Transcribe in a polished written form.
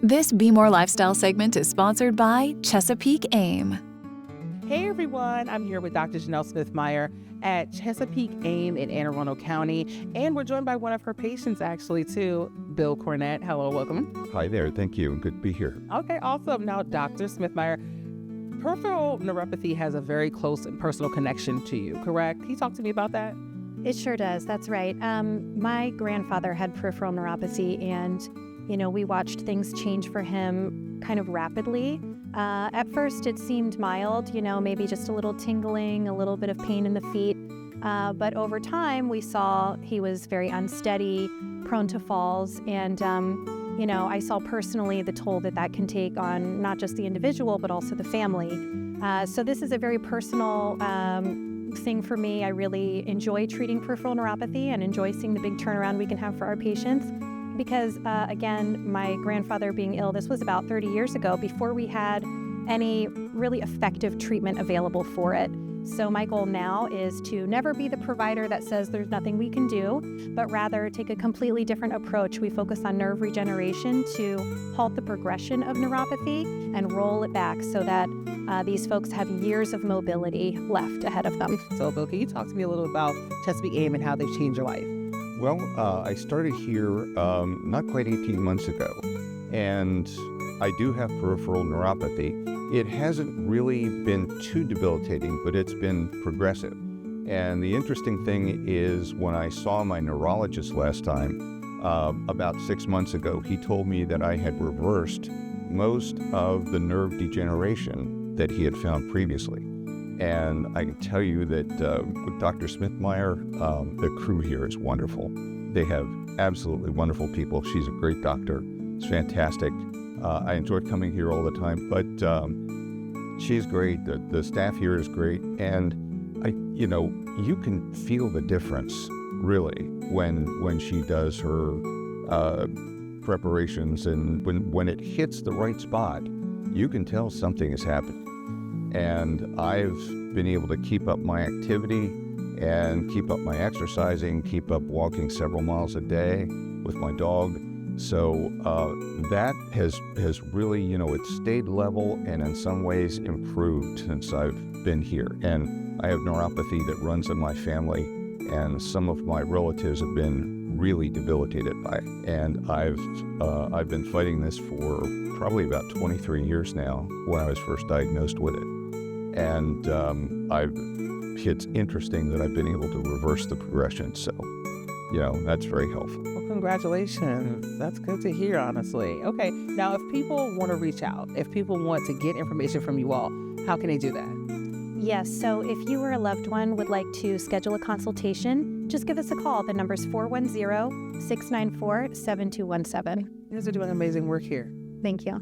This Be More Lifestyle segment is sponsored by Chesapeake AIM. Hey everyone, I'm here with Dr. Jinell Smithmyer at Chesapeake AIM in Anne Arundel County, and we're joined by one of her patients actually too, Bill Cornett. Hello, welcome. Hi there, thank you. Good to be here. Okay, awesome. Now, Dr. Smithmyer, peripheral neuropathy has a very close and personal connection to you, correct? Can you talk to me about that? It sure does. That's right. My grandfather had peripheral neuropathy, and we watched things change for him kind of rapidly. At first, it seemed mild, maybe just a little tingling, a little bit of pain in the feet. But over time, we saw he was very unsteady, prone to falls, and I saw personally the toll that can take on not just the individual, but also the family. So this is a very personal thing for me. I really enjoy treating peripheral neuropathy and enjoy seeing the big turnaround we can have for our patients. Because again, my grandfather being ill, this was about 30 years ago, before we had any really effective treatment available for it. So my goal now is to never be the provider that says there's nothing we can do, but rather take a completely different approach. We focus on nerve regeneration to halt the progression of neuropathy and roll it back so that these folks have years of mobility left ahead of them. So Bill, can you talk to me a little about Chesapeake AIM and how they've changed your life? Well, I started here not quite 18 months ago, and I do have peripheral neuropathy. It hasn't really been too debilitating, but it's been progressive. And the interesting thing is when I saw my neurologist last time, about 6 months ago, he told me that I had reversed most of the nerve degeneration that he had found previously. And I can tell you that with Dr. Smithmyer, the crew here is wonderful. They have absolutely wonderful people. She's a great doctor. It's fantastic. I enjoy coming here all the time, but she's great. The staff here is great. And you can feel the difference really when she does her preparations, and when it hits the right spot, you can tell something is happening. And I've been able to keep up my activity and keep up my exercising, keep up walking several miles a day with my dog. So that has really, it's stayed level and in some ways improved since I've been here. And I have neuropathy that runs in my family, and some of my relatives have been really debilitated by it. And I've been fighting this for probably about 23 years now when I was first diagnosed with it. And it's interesting that I've been able to reverse the progression. So, that's very helpful. Well, congratulations. That's good to hear, honestly. Okay, now if people want to reach out, if people want to get information from you all, how can they do that? Yes, so if you or a loved one would like to schedule a consultation, just give us a call. The number's 410-694-7217. You guys are doing amazing work here. Thank you.